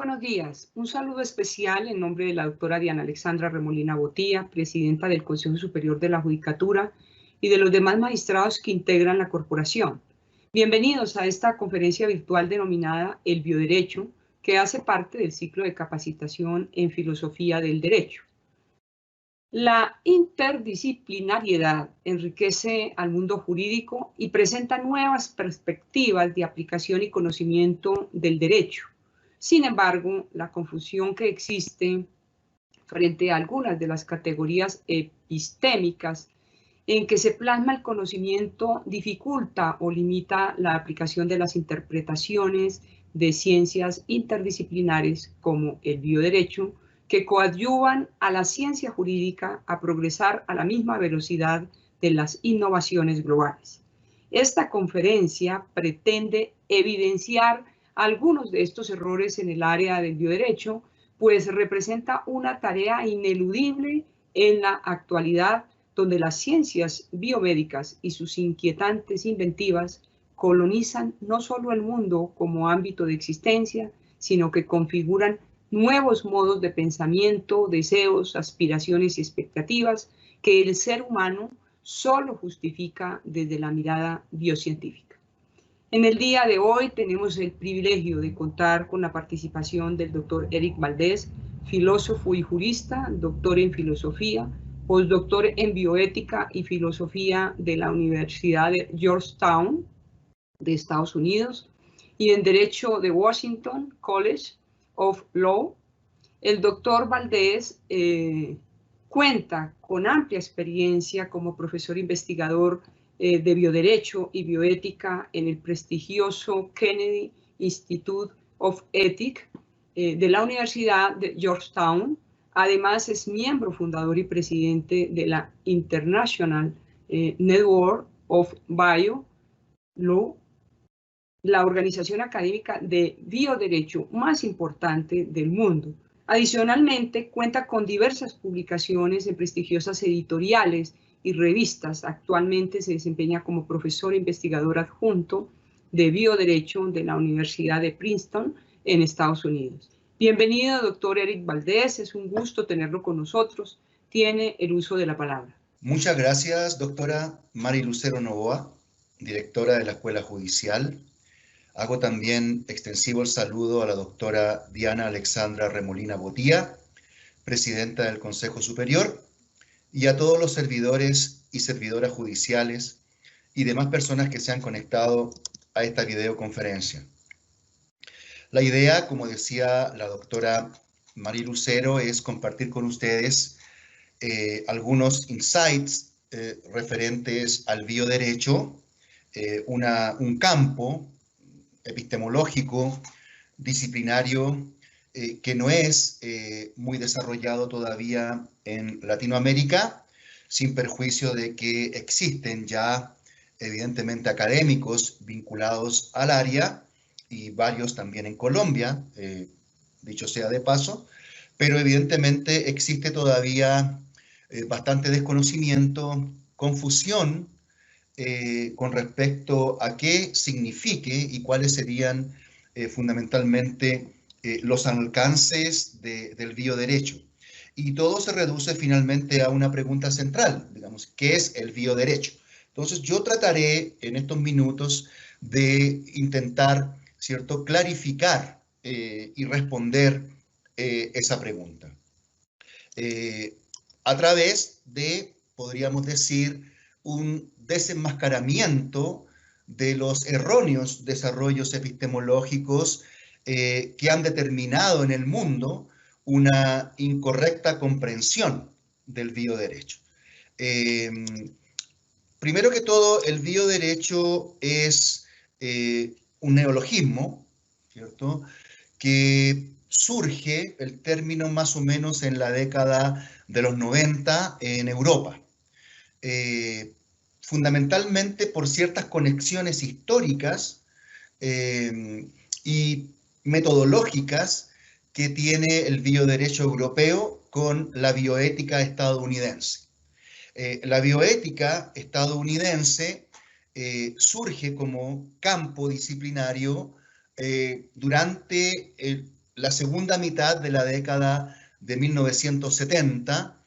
buenos días. Un saludo especial en nombre de la doctora Diana Alexandra Remolina Botía, presidenta del Consejo Superior de la Judicatura y de los demás magistrados que integran la corporación. Bienvenidos a esta conferencia virtual denominada El Bioderecho, que hace parte del ciclo de capacitación en filosofía del derecho. La interdisciplinariedad enriquece al mundo jurídico y presenta nuevas perspectivas de aplicación y conocimiento del derecho. Sin embargo, la confusión que existe frente a algunas de las categorías epistémicas en que se plasma el conocimiento dificulta o limita la aplicación de las interpretaciones de ciencias interdisciplinares como el bioderecho, que coadyuvan a la ciencia jurídica a progresar a la misma velocidad de las innovaciones globales. Esta conferencia pretende evidenciar algunos de estos errores en el área del bioderecho, pues representa una tarea ineludible en la actualidad, donde las ciencias biomédicas y sus inquietantes inventivas colonizan no solo el mundo como ámbito de existencia, sino que configuran nuevos modos de pensamiento, deseos, aspiraciones y expectativas que el ser humano solo justifica desde la mirada biocientífica. En el día de hoy tenemos el privilegio de contar con la participación del doctor Eric Valdés, filósofo y jurista, doctor en filosofía, postdoctor en bioética y filosofía de la Universidad de Georgetown de Estados Unidos y en Derecho de Washington College of Law. El doctor Valdés cuenta con amplia experiencia como profesor investigador de bioderecho y bioética en el prestigioso Kennedy Institute of Ethics de la Universidad de Georgetown. Además, es miembro fundador y presidente de la International Network of Bio Law, la organización académica de bioderecho más importante del mundo. Adicionalmente, cuenta con diversas publicaciones en prestigiosas editoriales y revistas. Actualmente se desempeña como profesor e investigador adjunto de bioderecho de la Universidad de Princeton en Estados Unidos. Bienvenido, doctor Eric Valdés. Es un gusto tenerlo con nosotros. Tiene el uso de la palabra. Muchas gracias, doctora Mari Lucero Novoa, directora de la Escuela Judicial. Hago también extensivo el saludo a la doctora Diana Alexandra Remolina Botía, presidenta del Consejo Superior, y a todos los servidores y servidoras judiciales y demás personas que se han conectado a esta videoconferencia. La idea, como decía la doctora Mari Lucero, es compartir con ustedes algunos insights referentes al bioderecho, un campo epistemológico, disciplinario, que no es muy desarrollado todavía en Latinoamérica, sin perjuicio de que existen ya, evidentemente, académicos vinculados al área, y varios también en Colombia, dicho sea de paso, pero evidentemente existe todavía bastante desconocimiento, confusión, con respecto a qué signifique y cuáles serían fundamentalmente los alcances del bioderecho. Y todo se reduce finalmente a una pregunta central, digamos, ¿qué es el bioderecho? Entonces yo trataré en estos minutos de intentar, ¿cierto?, clarificar y responder esa pregunta. A través de, podríamos decir, un desenmascaramiento de los erróneos desarrollos epistemológicos que han determinado en el mundo una incorrecta comprensión del bioderecho. Primero que todo, el bioderecho es un neologismo, ¿cierto?, que surge el término más o menos en la década de los 90 en Europa. Fundamentalmente por ciertas conexiones históricas y metodológicas que tiene el bioderecho europeo con la bioética estadounidense. La bioética estadounidense surge como campo disciplinario durante la segunda mitad de la década de 1970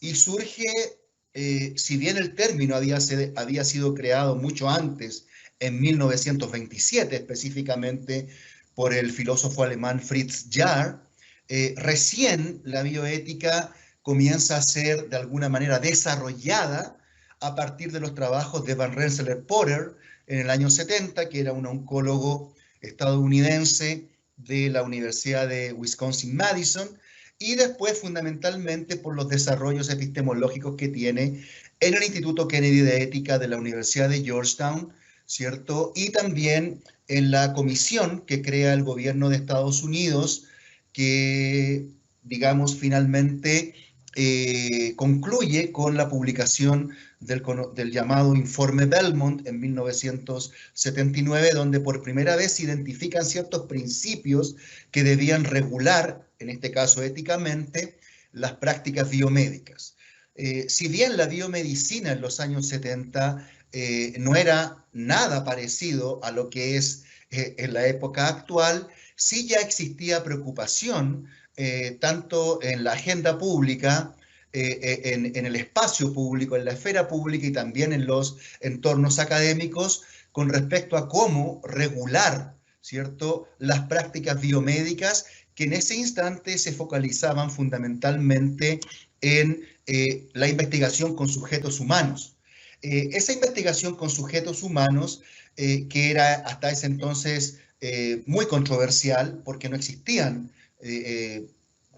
y surge, si bien el término había sido creado mucho antes, en 1927 específicamente, por el filósofo alemán Fritz Jahr, recién la bioética comienza a ser de alguna manera desarrollada a partir de los trabajos de Van Rensselaer-Potter en el año 70, que era un oncólogo estadounidense de la Universidad de Wisconsin-Madison, y después fundamentalmente por los desarrollos epistemológicos que tiene en el Instituto Kennedy de Ética de la Universidad de Georgetown, ¿cierto? Y también en la comisión que crea el gobierno de Estados Unidos, que, digamos, finalmente concluye con la publicación del llamado Informe Belmont en 1979, donde por primera vez se identifican ciertos principios que debían regular, en este caso éticamente, las prácticas biomédicas. Si bien la biomedicina en los años 70 no era nada parecido a lo que es en la época actual, sí ya existía preocupación tanto en la agenda pública, en el espacio público, en la esfera pública y también en los entornos académicos con respecto a cómo regular, ¿cierto?, las prácticas biomédicas que en ese instante se focalizaban fundamentalmente en la investigación con sujetos humanos. Esa investigación con sujetos humanos, que era hasta ese entonces muy controversial porque no existían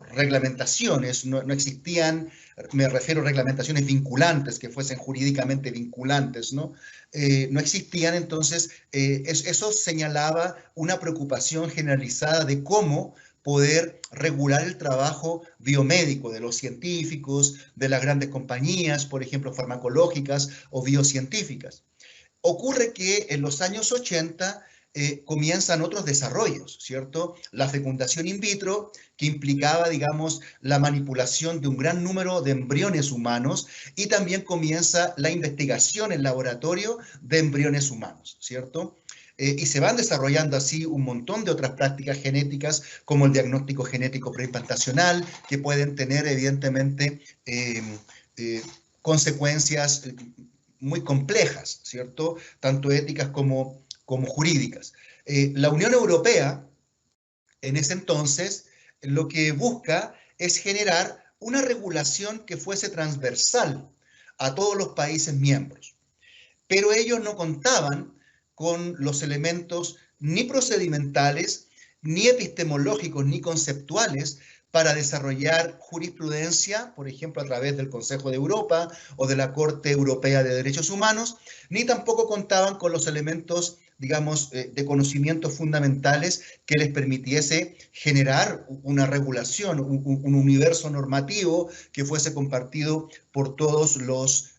reglamentaciones, no existían, me refiero a reglamentaciones vinculantes, que fuesen jurídicamente vinculantes, ¿no? No existían, entonces eso señalaba una preocupación generalizada de cómo poder regular el trabajo biomédico de los científicos, de las grandes compañías, por ejemplo, farmacológicas o biocientíficas. Ocurre que en los años 80 comienzan otros desarrollos, ¿cierto? La fecundación in vitro, que implicaba, digamos, la manipulación de un gran número de embriones humanos, y también comienza la investigación en laboratorio de embriones humanos, ¿cierto? Y se van desarrollando así un montón de otras prácticas genéticas, como el diagnóstico genético preimplantacional, que pueden tener, evidentemente, consecuencias muy complejas, ¿cierto? Tanto éticas como jurídicas. La Unión Europea, en ese entonces, lo que busca es generar una regulación que fuese transversal a todos los países miembros. Pero ellos no contaban con los elementos ni procedimentales, ni epistemológicos, ni conceptuales para desarrollar jurisprudencia, por ejemplo, a través del Consejo de Europa o de la Corte Europea de Derechos Humanos, ni tampoco contaban con los elementos, digamos, de conocimientos fundamentales que les permitiese generar una regulación, un universo normativo que fuese compartido por todos los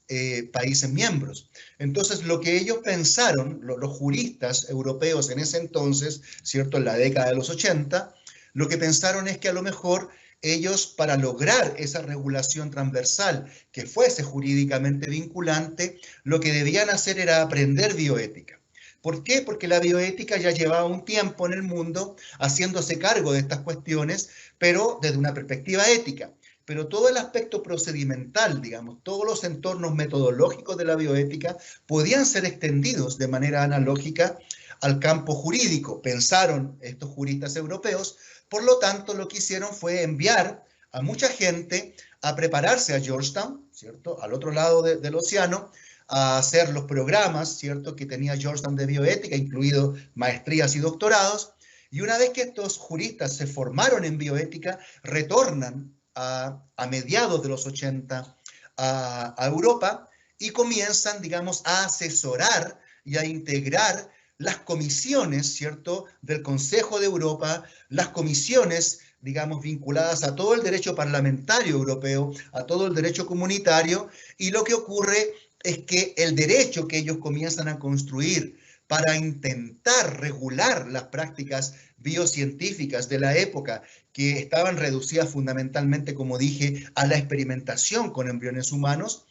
países miembros. Entonces, lo que ellos pensaron, los juristas europeos en ese entonces, ¿cierto?, en la década de los 80, lo que pensaron es que a lo mejor ellos, para lograr esa regulación transversal que fuese jurídicamente vinculante, lo que debían hacer era aprender bioética. ¿Por qué? Porque la bioética ya llevaba un tiempo en el mundo haciéndose cargo de estas cuestiones, pero desde una perspectiva ética. Pero todo el aspecto procedimental, digamos, todos los entornos metodológicos de la bioética podían ser extendidos de manera analógica al campo jurídico, pensaron estos juristas europeos. Por lo tanto, lo que hicieron fue enviar a mucha gente a prepararse a Georgetown, ¿cierto?, al otro lado del océano, a hacer los programas, ¿cierto?, que tenía Georgetown de bioética, incluidos maestrías y doctorados. Y una vez que estos juristas se formaron en bioética, retornan a mediados de los 80 a Europa y comienzan, digamos, a asesorar y a integrar las comisiones, ¿cierto?, del Consejo de Europa, las comisiones, digamos, vinculadas a todo el derecho parlamentario europeo, a todo el derecho comunitario, y lo que ocurre es que el derecho que ellos comienzan a construir para intentar regular las prácticas biocientíficas de la época, que estaban reducidas fundamentalmente, como dije, a la experimentación con embriones humanos,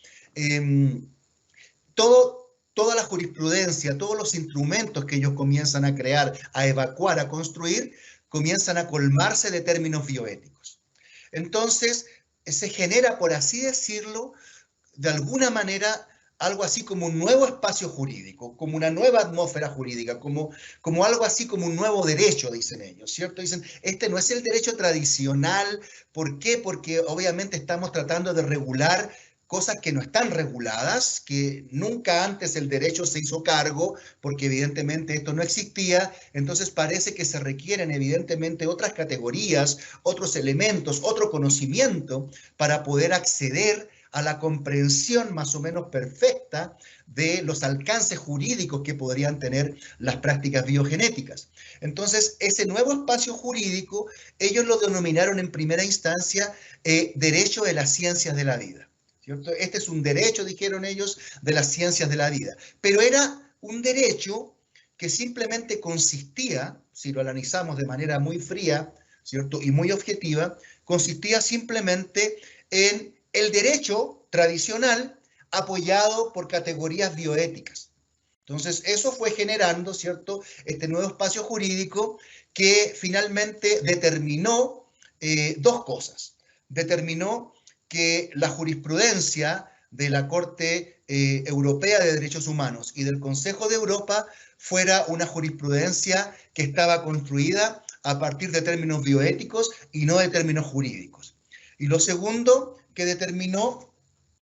toda la jurisprudencia, todos los instrumentos que ellos comienzan a crear, a evacuar, a construir, comienzan a colmarse de términos bioéticos. Entonces, se genera, por así decirlo, de alguna manera, algo así como un nuevo espacio jurídico, como una nueva atmósfera jurídica, como algo así como un nuevo derecho, dicen ellos, ¿cierto? Dicen, este no es el derecho tradicional. ¿Por qué? Porque obviamente estamos tratando de regular cosas que no están reguladas, que nunca antes el derecho se hizo cargo, porque evidentemente esto no existía. Entonces parece que se requieren evidentemente otras categorías, otros elementos, otro conocimiento para poder acceder a la comprensión más o menos perfecta de los alcances jurídicos que podrían tener las prácticas biogenéticas. Entonces, ese nuevo espacio jurídico, ellos lo denominaron en primera instancia derecho de las ciencias de la vida, ¿cierto? Este es un derecho, dijeron ellos, de las ciencias de la vida. Pero era un derecho que simplemente consistía, si lo analizamos de manera muy fría, ¿cierto? Y muy objetiva, consistía simplemente en el derecho tradicional apoyado por categorías bioéticas. Entonces, eso fue generando, ¿cierto?, este nuevo espacio jurídico que finalmente determinó dos cosas. Determinó que la jurisprudencia de la Corte Europea de Derechos Humanos y del Consejo de Europa fuera una jurisprudencia que estaba construida a partir de términos bioéticos y no de términos jurídicos. Y lo segundo que determinó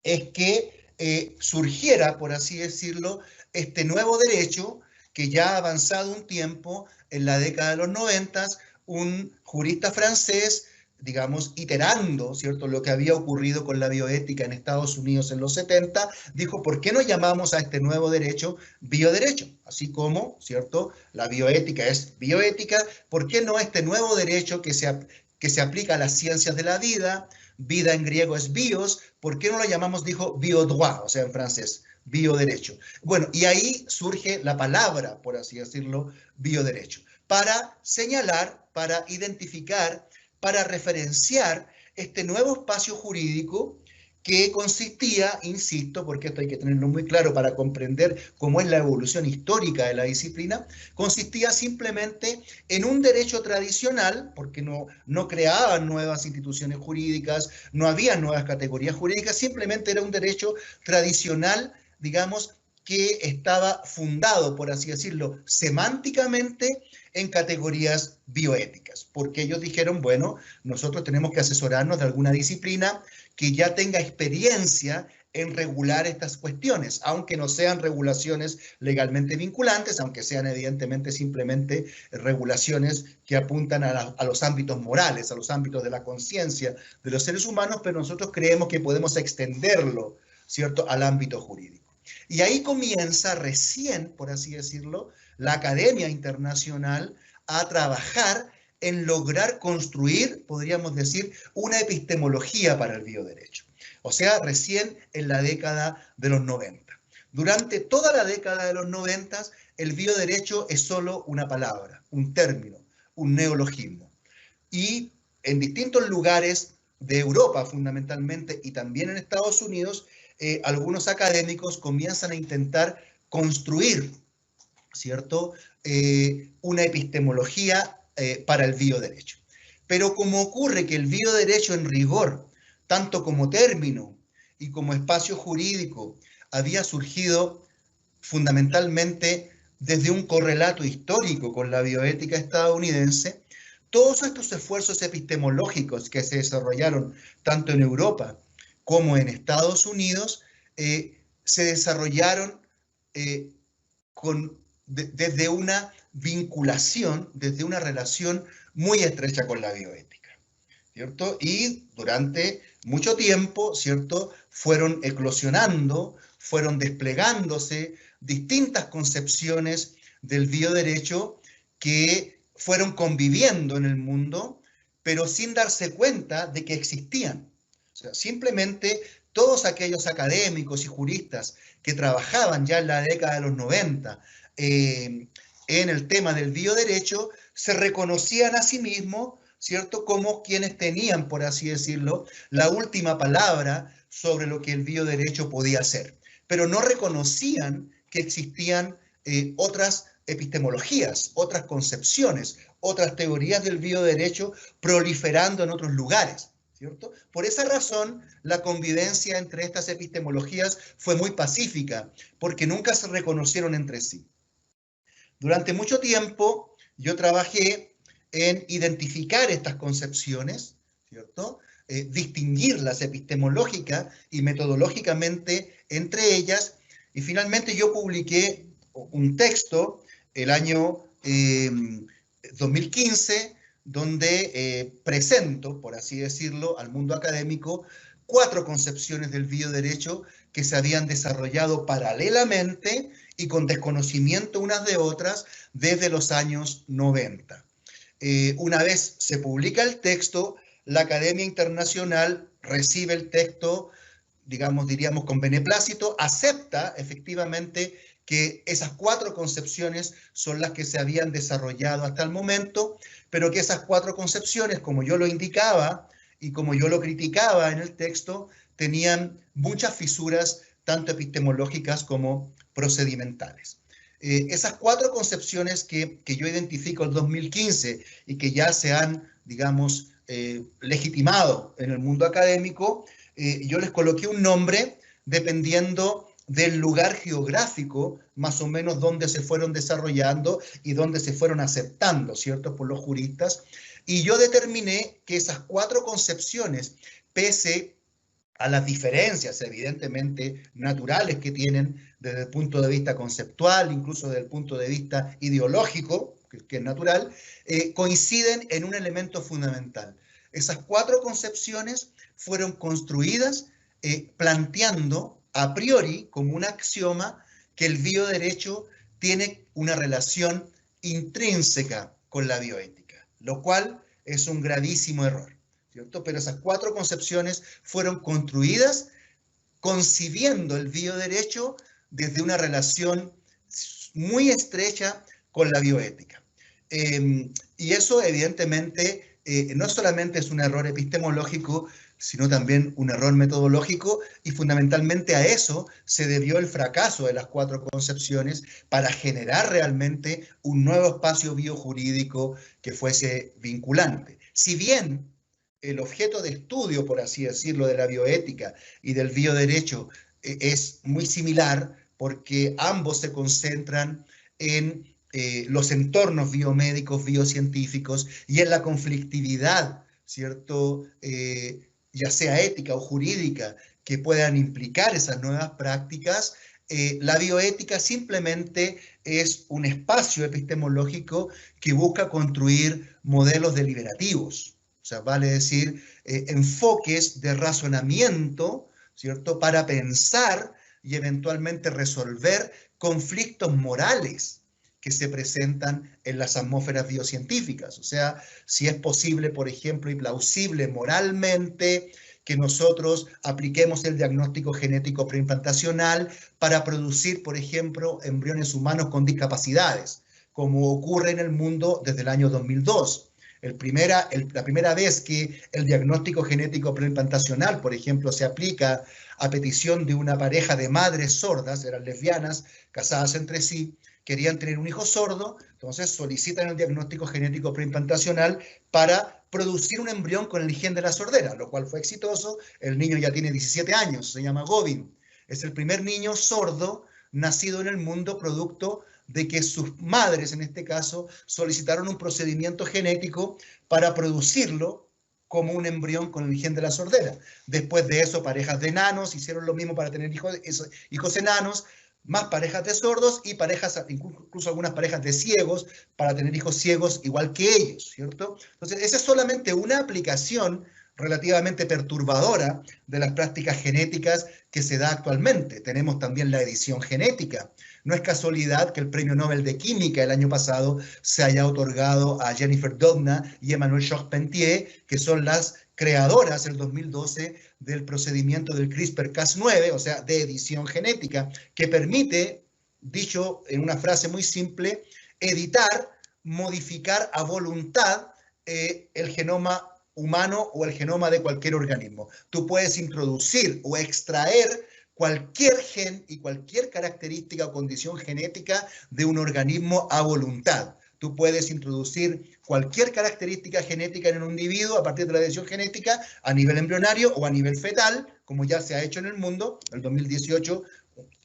es que surgiera, por así decirlo, este nuevo derecho que ya ha avanzado un tiempo. En la década de los 90, un jurista francés, digamos, iterando, ¿cierto?, lo que había ocurrido con la bioética en Estados Unidos en los 70, dijo, ¿por qué no llamamos a este nuevo derecho bioderecho? Así como, ¿cierto?, la bioética es bioética, ¿por qué no este nuevo derecho que se aplica a las ciencias de la vida? Vida en griego es bios, ¿por qué no lo llamamos, dijo, biodroit, o sea, en francés, bioderecho? Bueno, y ahí surge la palabra, por así decirlo, bioderecho, para señalar, para identificar, para referenciar este nuevo espacio jurídico que consistía, insisto, porque esto hay que tenerlo muy claro para comprender cómo es la evolución histórica de la disciplina, consistía simplemente en un derecho tradicional, porque no creaban nuevas instituciones jurídicas, no había nuevas categorías jurídicas, simplemente era un derecho tradicional, digamos, que estaba fundado, por así decirlo, semánticamente en categorías bioéticas, porque ellos dijeron, bueno, nosotros tenemos que asesorarnos de alguna disciplina que ya tenga experiencia en regular estas cuestiones, aunque no sean regulaciones legalmente vinculantes, aunque sean evidentemente simplemente regulaciones que apuntan a los ámbitos morales, a los ámbitos de la conciencia de los seres humanos, pero nosotros creemos que podemos extenderlo, ¿cierto?, al ámbito jurídico. Y ahí comienza recién, por así decirlo, la Academia Internacional a trabajar en lograr construir, podríamos decir, una epistemología para el bioderecho. O sea, recién en la década de los 90. Durante toda la década de los 90, el bioderecho es solo una palabra, un término, un neologismo. Y en distintos lugares de Europa, fundamentalmente, y también en Estados Unidos, algunos académicos comienzan a intentar construir, ¿cierto?, una epistemología para el bioderecho. Pero como ocurre que el bioderecho en rigor, tanto como término y como espacio jurídico, había surgido fundamentalmente desde un correlato histórico con la bioética estadounidense, todos estos esfuerzos epistemológicos que se desarrollaron tanto en Europa como en Estados Unidos, se desarrollaron desde una vinculación, desde una relación muy estrecha con la bioética, ¿cierto? Y durante mucho tiempo, ¿cierto?, fueron eclosionando, fueron desplegándose distintas concepciones del bioderecho que fueron conviviendo en el mundo, pero sin darse cuenta de que existían. O sea, simplemente todos aquellos académicos y juristas que trabajaban ya en la década de los 90 en el tema del bioderecho se reconocían a sí mismos, ¿cierto?, como quienes tenían, por así decirlo, la última palabra sobre lo que el bioderecho podía ser, pero no reconocían que existían otras epistemologías, otras concepciones, otras teorías del bioderecho proliferando en otros lugares, ¿cierto? Por esa razón, la convivencia entre estas epistemologías fue muy pacífica, porque nunca se reconocieron entre sí. Durante mucho tiempo yo trabajé en identificar estas concepciones, ¿cierto? Distinguirlas epistemológica y metodológicamente entre ellas, y finalmente yo publiqué un texto el año 2015, donde presento, por así decirlo, al mundo académico 4 concepciones del bioderecho que se habían desarrollado paralelamente y con desconocimiento unas de otras desde los años 90. Una vez se publica el texto, la Academia Internacional recibe el texto, diríamos con beneplácito, acepta efectivamente que esas 4 concepciones son las que se habían desarrollado hasta el momento, pero que esas 4 concepciones, como yo lo indicaba y como yo lo criticaba en el texto, tenían muchas fisuras, tanto epistemológicas como procedimentales. Esas 4 concepciones que yo identifico en 2015 y que ya se han, digamos, legitimado en el mundo académico, yo les coloqué un nombre dependiendo del lugar geográfico, más o menos donde se fueron desarrollando y donde se fueron aceptando, ¿cierto?, por los juristas. Y yo determiné que esas 4 concepciones, pese a las diferencias evidentemente naturales que tienen desde el punto de vista conceptual, incluso desde el punto de vista ideológico, que es natural, coinciden en un elemento fundamental. Esas 4 concepciones fueron construidas planteando a priori como un axioma que el bioderecho tiene una relación intrínseca con la bioética, lo cual es un gravísimo error, ¿cierto? Pero esas 4 concepciones fueron construidas concibiendo el bioderecho desde una relación muy estrecha con la bioética. Y eso evidentemente no solamente es un error epistemológico, sino también un error metodológico, y fundamentalmente a eso se debió el fracaso de las 4 concepciones para generar realmente un nuevo espacio biojurídico que fuese vinculante. Si bien el objeto de estudio, por así decirlo, de la bioética y del bioderecho es muy similar, porque ambos se concentran en los entornos biomédicos, biocientíficos y en la conflictividad, ¿cierto?, ya sea ética o jurídica, que puedan implicar esas nuevas prácticas. La bioética simplemente es un espacio epistemológico que busca construir modelos deliberativos, o sea, vale decir, enfoques de razonamiento, ¿cierto?, para pensar y eventualmente resolver conflictos morales que se presentan en las atmósferas biocientíficas. O sea, si es posible, por ejemplo, y plausible moralmente que nosotros apliquemos el diagnóstico genético preimplantacional para producir, por ejemplo, embriones humanos con discapacidades, como ocurre en el mundo desde el año 2002. La primera vez que el diagnóstico genético preimplantacional, por ejemplo, se aplica a petición de una pareja de madres sordas, eran lesbianas, casadas entre sí, querían tener un hijo sordo, entonces solicitan el diagnóstico genético preimplantacional para producir un embrión con el gen de la sordera, lo cual fue exitoso. El niño ya tiene 17 años, se llama Govin. Es el primer niño sordo nacido en el mundo producto de que sus madres, en este caso, solicitaron un procedimiento genético para producirlo como un embrión con el gen de la sordera. Después de eso, parejas de enanos hicieron lo mismo para tener hijos enanos, más parejas de sordos y parejas, incluso algunas parejas de ciegos, para tener hijos ciegos igual que ellos, ¿cierto? Entonces, esa es solamente una aplicación relativamente perturbadora de las prácticas genéticas que se da actualmente. Tenemos también la edición genética. No es casualidad que el Premio Nobel de Química el año pasado se haya otorgado a Jennifer Doudna y Emmanuelle Charpentier, que son las creadoras en 2012 del procedimiento del CRISPR-Cas9, o sea, de edición genética, que permite, dicho en una frase muy simple, editar, modificar a voluntad el genoma humano o el genoma de cualquier organismo. Tú puedes introducir o extraer cualquier gen y cualquier característica o condición genética de un organismo a voluntad. Tú puedes introducir cualquier característica genética en un individuo a partir de la decisión genética a nivel embrionario o a nivel fetal, como ya se ha hecho en el mundo. En el 2018,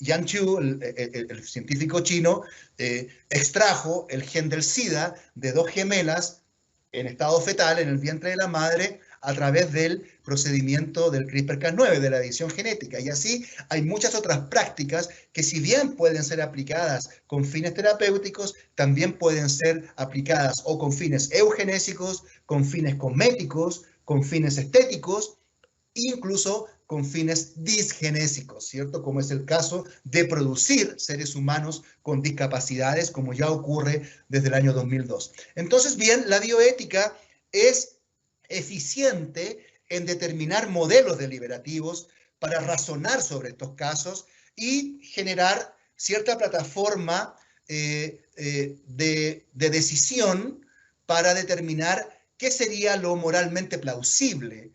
Yang Qiu, el científico chino, extrajo el gen del SIDA de 2 gemelas en estado fetal en el vientre de la madre a través del procedimiento del CRISPR-Cas9, de la edición genética. Y así hay muchas otras prácticas que, si bien pueden ser aplicadas con fines terapéuticos, también pueden ser aplicadas o con fines eugenésicos, con fines cosméticos, con fines estéticos, incluso con fines disgenésicos, ¿cierto? Como es el caso de producir seres humanos con discapacidades, como ya ocurre desde el año 2002. Entonces, bien, la bioética es eficiente en determinar modelos deliberativos para razonar sobre estos casos y generar cierta plataforma de decisión para determinar qué sería lo moralmente plausible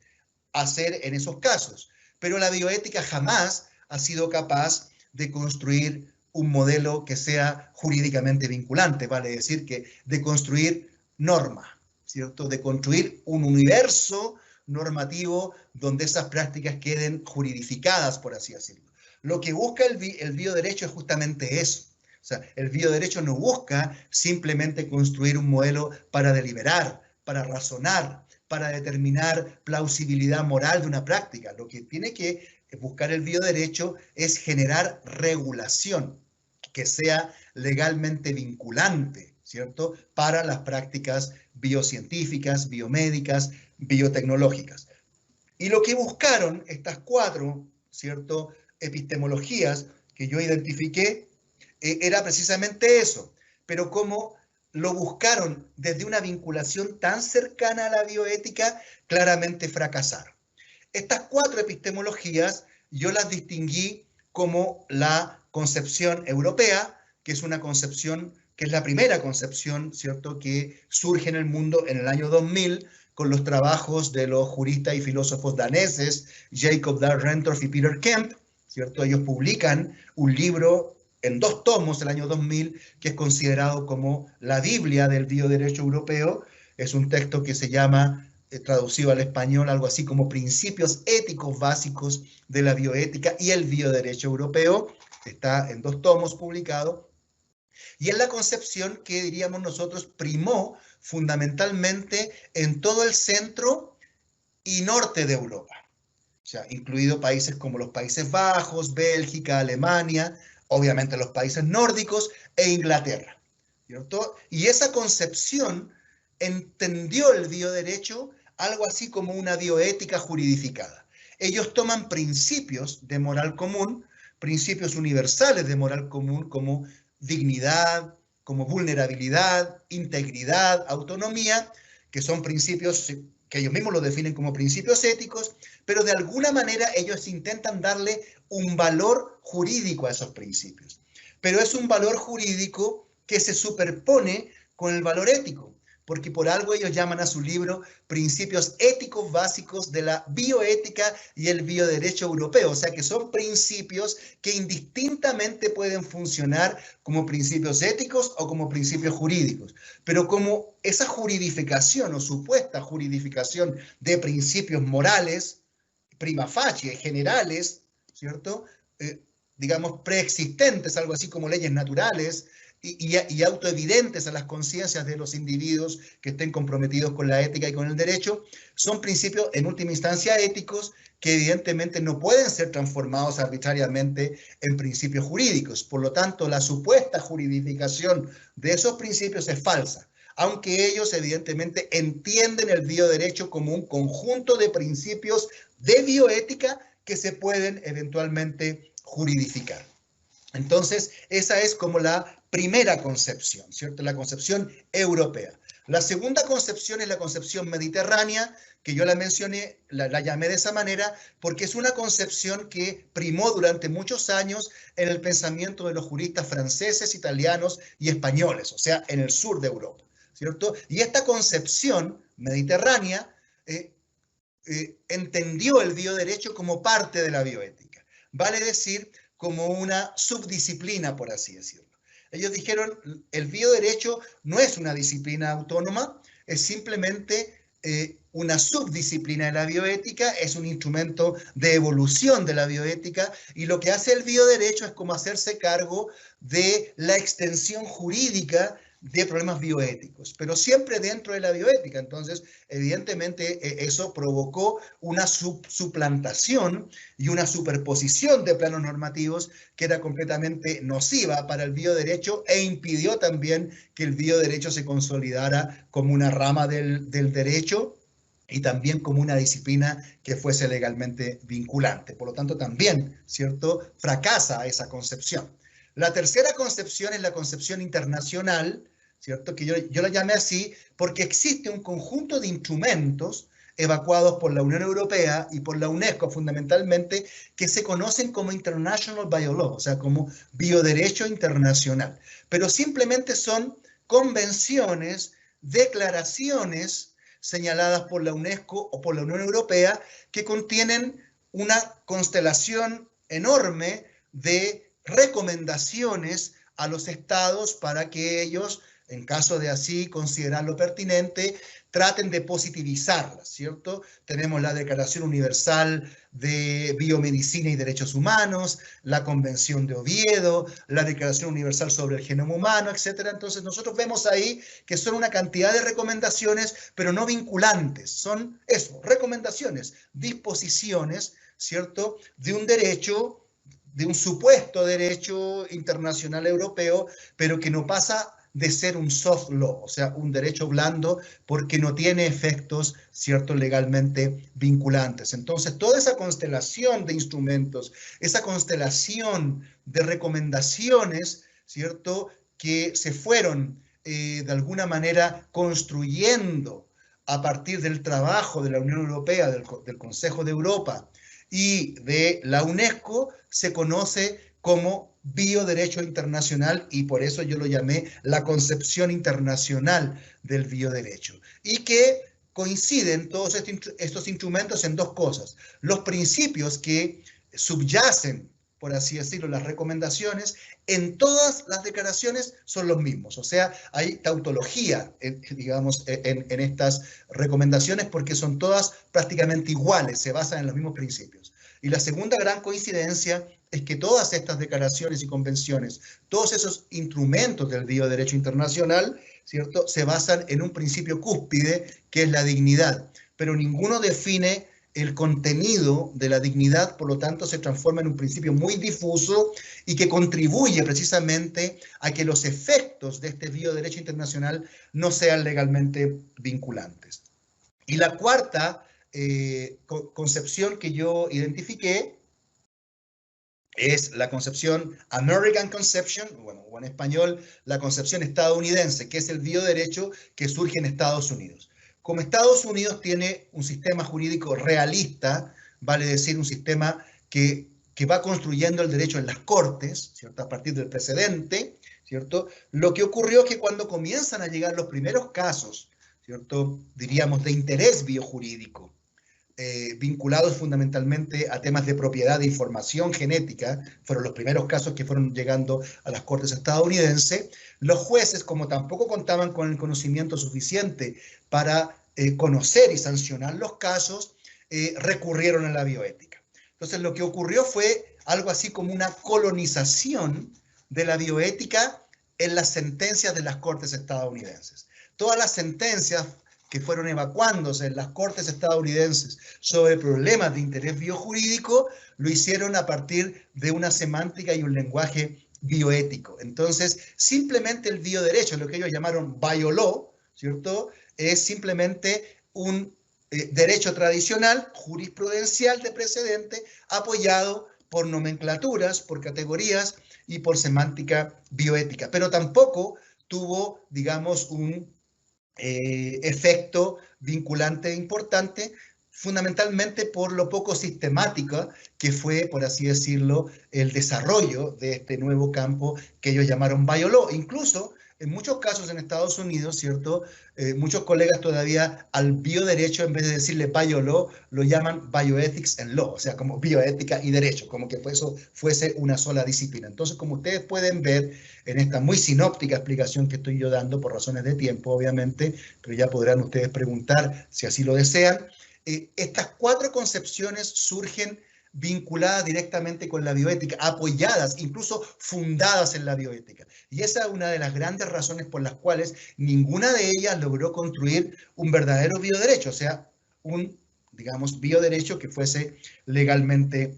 hacer en esos casos. Pero la bioética jamás ha sido capaz de construir un modelo que sea jurídicamente vinculante, vale decir, que de construir normas, ¿cierto? De construir un universo normativo donde esas prácticas queden juridificadas, por así decirlo. Lo que busca el bioderecho es justamente eso. O sea, el bioderecho no busca simplemente construir un modelo para deliberar, para razonar, para determinar plausibilidad moral de una práctica. Lo que tiene que buscar el bioderecho es generar regulación que sea legalmente vinculante, ¿cierto?, para las prácticas biocientíficas, biomédicas, biotecnológicas. Y lo que buscaron estas 4, ¿cierto?, epistemologías que yo identifiqué, era precisamente eso. Pero como lo buscaron desde una vinculación tan cercana a la bioética, claramente fracasaron. Estas 4 epistemologías yo las distinguí como la concepción europea, que es una concepción que es la primera concepción, ¿cierto?, que surge en el mundo en el año 2000 con los trabajos de los juristas y filósofos daneses Jacob Dahl Rentorf y Peter Kemp, ¿cierto? Ellos publican un libro en 2 tomos el año 2000, que es considerado como la Biblia del bioderecho europeo. Es un texto que se llama, traducido al español, algo así como Principios éticos básicos de la bioética y el bioderecho europeo. Está en 2 tomos publicado. Y es la concepción que, diríamos nosotros, primó fundamentalmente en todo el centro y norte de Europa. O sea, incluido países como los Países Bajos, Bélgica, Alemania, obviamente los países nórdicos e Inglaterra, ¿cierto? Y esa concepción entendió el bioderecho algo así como una bioética juridificada. Ellos toman principios de moral común, principios universales de moral común como dignidad, como vulnerabilidad, integridad, autonomía, que son principios que ellos mismos lo definen como principios éticos, pero de alguna manera ellos intentan darle un valor jurídico a esos principios. Pero es un valor jurídico que se superpone con el valor ético, porque por algo ellos llaman a su libro Principios éticos básicos de la bioética y el bioderecho europeo, o sea que son principios que indistintamente pueden funcionar como principios éticos o como principios jurídicos, pero como esa juridificación o supuesta juridificación de principios morales, prima facie, generales, ¿cierto? Digamos, preexistentes, algo así como leyes naturales, y autoevidentes a las conciencias de los individuos que estén comprometidos con la ética y con el derecho, son principios en última instancia éticos que evidentemente no pueden ser transformados arbitrariamente en principios jurídicos. Por lo tanto, la supuesta juridificación de esos principios es falsa, aunque ellos evidentemente entienden el bioderecho como un conjunto de principios de bioética que se pueden eventualmente juridificar. Entonces, esa es como la primera concepción, ¿cierto? La concepción europea. La segunda concepción es la concepción mediterránea, que yo la mencioné, la llamé de esa manera, porque es una concepción que primó durante muchos años en el pensamiento de los juristas franceses, italianos y españoles, o sea, en el sur de Europa, ¿cierto? Y esta concepción mediterránea entendió el bioderecho como parte de la bioética. vale decir como una subdisciplina, por así decirlo. Ellos dijeron, el bioderecho no es una disciplina autónoma, es simplemente una subdisciplina de la bioética, es un instrumento de evolución de la bioética, y lo que hace el bioderecho es como hacerse cargo de la extensión jurídica de problemas bioéticos, pero siempre dentro de la bioética. Entonces, evidentemente, eso provocó una suplantación y una superposición de planos normativos que era completamente nociva para el bioderecho e impidió también que el bioderecho se consolidara como una rama del derecho y también como una disciplina que fuese legalmente vinculante. Por lo tanto, también, ¿cierto?, fracasa esa concepción. La tercera concepción es la concepción internacional, ¿cierto?, que yo la llamé así porque existe un conjunto de instrumentos evacuados por la Unión Europea y por la UNESCO fundamentalmente, que se conocen como International Biolaw, o sea, como bioderecho internacional. Pero simplemente son convenciones, declaraciones señaladas por la UNESCO o por la Unión Europea que contienen una constelación enorme de recomendaciones a los estados para que ellos, en caso de así considerarlo pertinente, traten de positivizarlas, ¿cierto? Tenemos la Declaración Universal de Biomedicina y Derechos Humanos, la Convención de Oviedo, la Declaración Universal sobre el Genoma Humano, etc. Entonces nosotros vemos ahí que son una cantidad de recomendaciones, pero no vinculantes. Son eso, recomendaciones, disposiciones, ¿cierto?, de un derecho, de un supuesto derecho internacional europeo, pero que no pasa de ser un soft law, o sea, un derecho blando, porque no tiene efectos, ¿cierto?, legalmente vinculantes. Entonces, toda esa constelación de instrumentos, esa constelación de recomendaciones, ¿cierto?, que se fueron de alguna manera construyendo a partir del trabajo de la Unión Europea, del Consejo de Europa y de la UNESCO, se conoce como bioderecho internacional, y por eso yo lo llamé la concepción internacional del bioderecho. Y que coinciden todos estos instrumentos en dos cosas: los principios que subyacen, por así decirlo, las recomendaciones, en todas las declaraciones son los mismos. O sea, hay tautología, digamos, en estas recomendaciones, porque son todas prácticamente iguales, se basan en los mismos principios. Y la segunda gran coincidencia es que todas estas declaraciones y convenciones, todos esos instrumentos del bioderecho internacional, ¿cierto?, se basan en un principio cúspide, que es la dignidad, pero ninguno define el contenido de la dignidad, por lo tanto se transforma en un principio muy difuso y que contribuye precisamente a que los efectos de este bioderecho internacional no sean legalmente vinculantes. Y la cuarta concepción que yo identifiqué es la concepción American Conception, bueno, o en español, la concepción estadounidense, que es el bioderecho que surge en Estados Unidos. Como Estados Unidos tiene un sistema jurídico realista, vale decir, un sistema que va construyendo el derecho en las cortes, ¿cierto?, a partir del precedente, ¿cierto?, lo que ocurrió es que cuando comienzan a llegar los primeros casos, ¿cierto?, diríamos de interés biojurídico, vinculados fundamentalmente a temas de propiedad de información genética, fueron los primeros casos que fueron llegando a las cortes estadounidenses. Los jueces, como tampoco contaban con el conocimiento suficiente para conocer y sancionar los casos, recurrieron a la bioética. Entonces, lo que ocurrió fue algo así como una colonización de la bioética en las sentencias de las cortes estadounidenses. Todas las sentencias que fueron evacuándose en las cortes estadounidenses sobre problemas de interés biojurídico, lo hicieron a partir de una semántica y un lenguaje bioético. Entonces, simplemente el bioderecho, lo que ellos llamaron biolaw, ¿cierto?, es simplemente un derecho tradicional, jurisprudencial de precedente, apoyado por nomenclaturas, por categorías y por semántica bioética. Pero tampoco tuvo, digamos, un efecto vinculante importante, fundamentalmente por lo poco sistemática que fue, por así decirlo, el desarrollo de este nuevo campo que ellos llamaron biolaw. Incluso en muchos casos en Estados Unidos, ¿cierto? Muchos colegas todavía al bioderecho, en vez de decirle biolaw, lo llaman bioethics and law, o sea, como bioética y derecho, como que eso fuese una sola disciplina. Entonces, como ustedes pueden ver en esta muy sinóptica explicación que estoy yo dando, por razones de tiempo, obviamente, pero ya podrán ustedes preguntar si así lo desean, estas 4 concepciones surgen vinculadas directamente con la bioética, apoyadas, incluso fundadas en la bioética. Y esa es una de las grandes razones por las cuales ninguna de ellas logró construir un verdadero bioderecho, o sea, un, digamos, bioderecho que fuese legalmente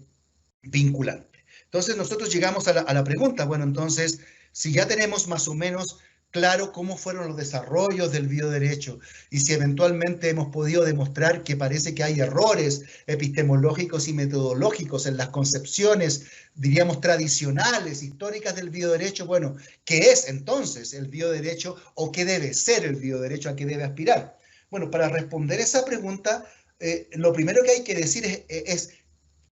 vinculante. Entonces nosotros llegamos a la pregunta, bueno, entonces, si ya tenemos más o menos claro cómo fueron los desarrollos del bioderecho y si eventualmente hemos podido demostrar que parece que hay errores epistemológicos y metodológicos en las concepciones, diríamos, tradicionales, históricas del bioderecho, bueno, ¿qué es entonces el bioderecho o qué debe ser el bioderecho, a qué debe aspirar? Bueno, para responder esa pregunta, lo primero que hay que decir es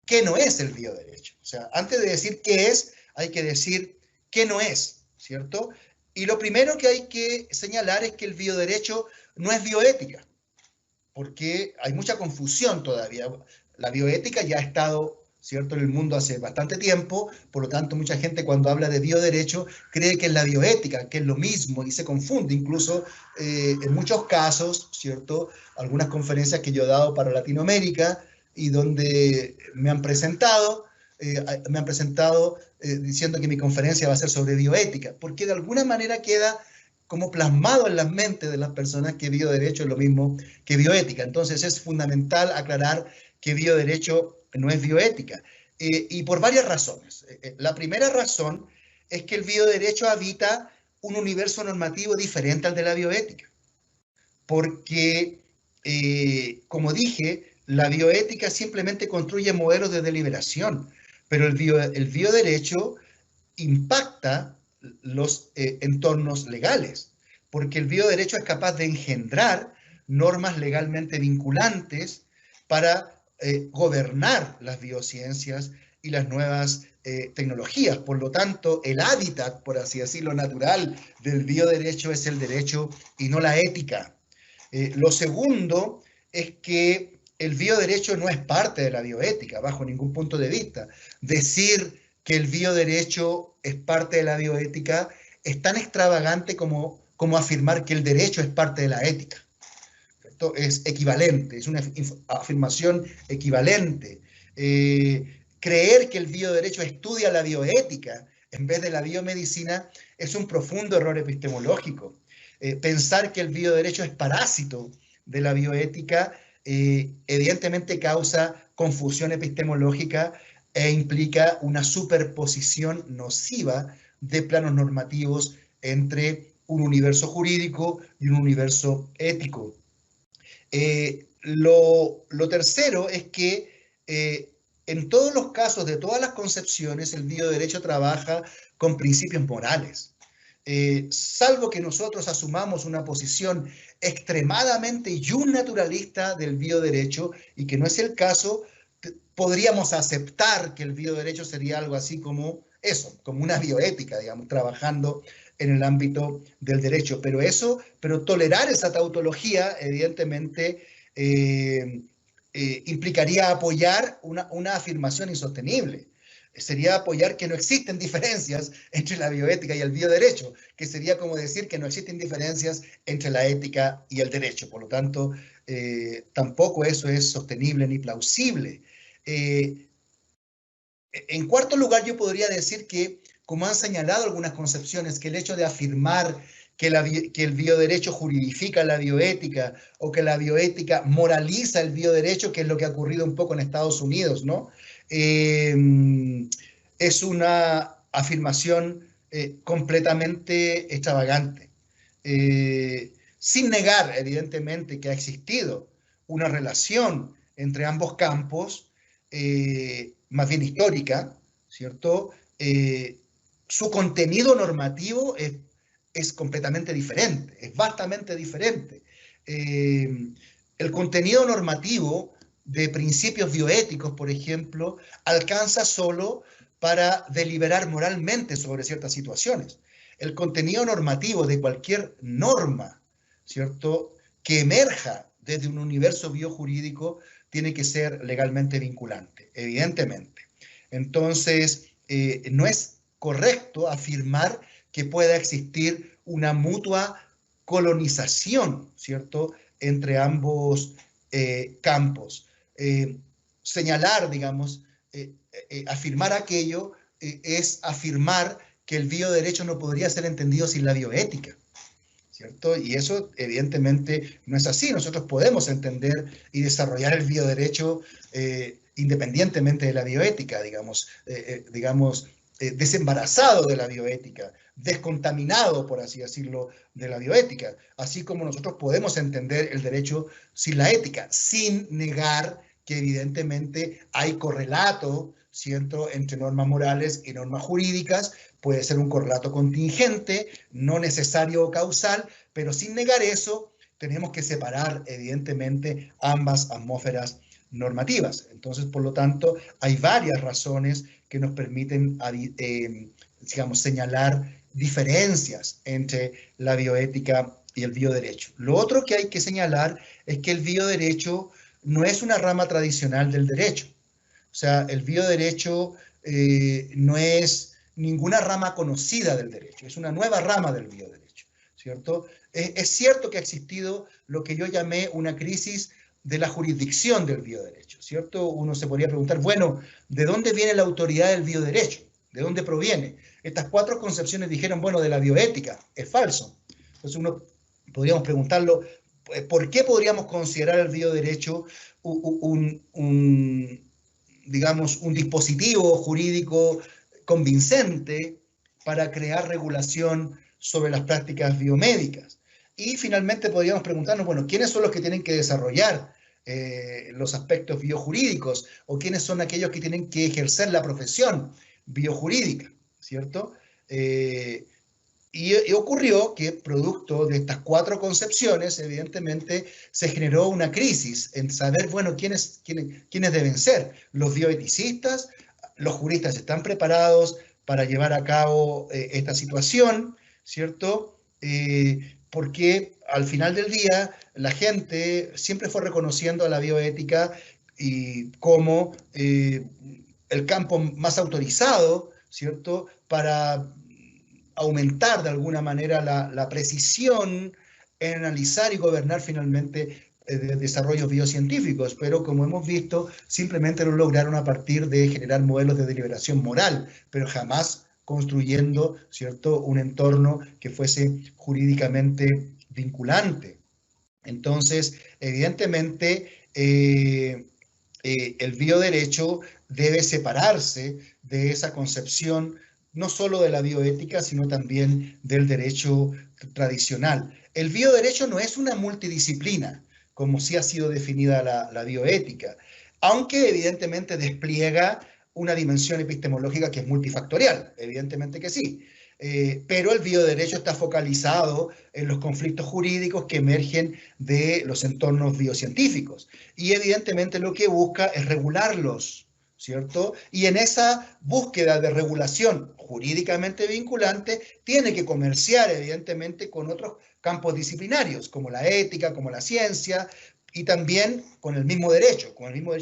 qué no es el bioderecho. O sea, antes de decir qué es, hay que decir qué no es, ¿cierto? Y lo primero que hay que señalar es que el bioderecho no es bioética, porque hay mucha confusión todavía. La bioética ya ha estado, ¿cierto?, en el mundo hace bastante tiempo, por lo tanto mucha gente cuando habla de bioderecho cree que es la bioética, que es lo mismo y se confunde, incluso en muchos casos, ¿cierto?, algunas conferencias que yo he dado para Latinoamérica y donde me han presentado diciendo que mi conferencia va a ser sobre bioética, porque de alguna manera queda como plasmado en las mentes de las personas que bioderecho es lo mismo que bioética. Entonces es fundamental aclarar que bioderecho no es bioética, y por varias razones. La primera razón es que el bioderecho habita un universo normativo diferente al de la bioética, porque, como dije, la bioética simplemente construye modelos de deliberación, pero el bioderecho impacta los entornos legales, porque el bioderecho es capaz de engendrar normas legalmente vinculantes para gobernar las biociencias y las nuevas tecnologías. Por lo tanto, el hábitat, por así decirlo, natural del bioderecho es el derecho y no la ética. Lo segundo es que el bioderecho no es parte de la bioética, bajo ningún punto de vista. Decir que el bioderecho es parte de la bioética es tan extravagante como afirmar que el derecho es parte de la ética. Esto es equivalente, es una afirmación equivalente. Creer que el bioderecho estudia la bioética en vez de la biomedicina es un profundo error epistemológico. Pensar que el bioderecho es parásito de la bioética evidentemente causa confusión epistemológica e implica una superposición nociva de planos normativos entre un universo jurídico y un universo ético. Lo tercero es que en todos los casos de todas las concepciones el bioderecho trabaja con principios morales. Salvo que nosotros asumamos una posición extremadamente naturalista del bioderecho, y que no es el caso, podríamos aceptar que el bioderecho sería algo así como eso, como una bioética, digamos, trabajando en el ámbito del derecho. Pero tolerar esa tautología, evidentemente, implicaría apoyar una afirmación insostenible. Sería apoyar que no existen diferencias entre la bioética y el bioderecho, que sería como decir que no existen diferencias entre la ética y el derecho. Por lo tanto, tampoco eso es sostenible ni plausible. En cuarto lugar, yo podría decir que, como han señalado algunas concepciones, que el hecho de afirmar que el bioderecho juridifica la bioética o que la bioética moraliza el bioderecho, que es lo que ha ocurrido un poco en Estados Unidos, ¿no? Es una afirmación completamente extravagante. Sin negar, evidentemente, que ha existido una relación entre ambos campos, más bien histórica, ¿cierto? Su contenido normativo es completamente diferente, es bastante diferente. El contenido normativo de principios bioéticos, por ejemplo, alcanza solo para deliberar moralmente sobre ciertas situaciones. el contenido normativo de cualquier norma, ¿cierto?, que emerja desde un universo biojurídico tiene que ser legalmente vinculante, evidentemente. Entonces, no es correcto afirmar que pueda existir una mutua colonización, ¿cierto?, entre ambos campos. Señalar, digamos, afirmar aquello es afirmar que el bioderecho no podría ser entendido sin la bioética, ¿cierto? Y eso evidentemente no es así. Nosotros podemos entender y desarrollar el bioderecho independientemente de la bioética, digamos, desembarazado de la bioética, descontaminado, por así decirlo, de la bioética, así como nosotros podemos entender el derecho sin la ética, sin negar que evidentemente hay correlato, ¿cierto?, entre normas morales y normas jurídicas. Puede ser un correlato contingente, no necesario o causal, pero sin negar eso, tenemos que separar evidentemente ambas atmósferas normativas. Entonces, por lo tanto, hay varias razones que nos permiten, digamos, señalar diferencias entre la bioética y el bioderecho. Lo otro que hay que señalar es que el bioderecho no es una rama tradicional del derecho. O sea, el bioderecho no es ninguna rama conocida del derecho, es una nueva rama del bioderecho, ¿cierto? Es cierto que ha existido lo que yo llamé una crisis de la jurisdicción del bioderecho, ¿cierto? Uno se podría preguntar, bueno, ¿de dónde viene la autoridad del bioderecho? ¿De dónde proviene? Estas cuatro concepciones dijeron, bueno, de la bioética. Es falso. Entonces uno podríamos preguntarlo, ¿por qué podríamos considerar el bioderecho digamos, un dispositivo jurídico convincente para crear regulación sobre las prácticas biomédicas? Y finalmente podríamos preguntarnos, bueno, ¿quiénes son los que tienen que desarrollar los aspectos biojurídicos o quiénes son aquellos que tienen que ejercer la profesión biojurídica, ¿cierto? Y ocurrió que producto de estas cuatro concepciones, evidentemente, se generó una crisis en saber, bueno, quiénes deben ser. Los bioeticistas, los juristas están preparados para llevar a cabo esta situación, ¿cierto? Porque al final del día la gente siempre fue reconociendo a la bioética y como el campo más autorizado, ¿cierto?, para aumentar de alguna manera la precisión en analizar y gobernar finalmente desarrollos biocientíficos, pero como hemos visto, simplemente lo lograron a partir de generar modelos de deliberación moral, pero jamás construyendo, ¿cierto?, un entorno que fuese jurídicamente vinculante. Entonces, evidentemente, el bioderecho debe separarse de esa concepción no solo de la bioética, sino también del derecho tradicional. El bioderecho no es una multidisciplina, como sí ha sido definida la bioética, aunque evidentemente despliega una dimensión epistemológica que es multifactorial, evidentemente que sí. Pero el bioderecho está focalizado en los conflictos jurídicos que emergen de los entornos biocientíficos. Y evidentemente lo que busca es regularlos, ¿cierto? Y en esa búsqueda de regulación jurídicamente vinculante tiene que comerciar evidentemente con otros campos disciplinarios, como la ética, como la ciencia, y también con el mismo derecho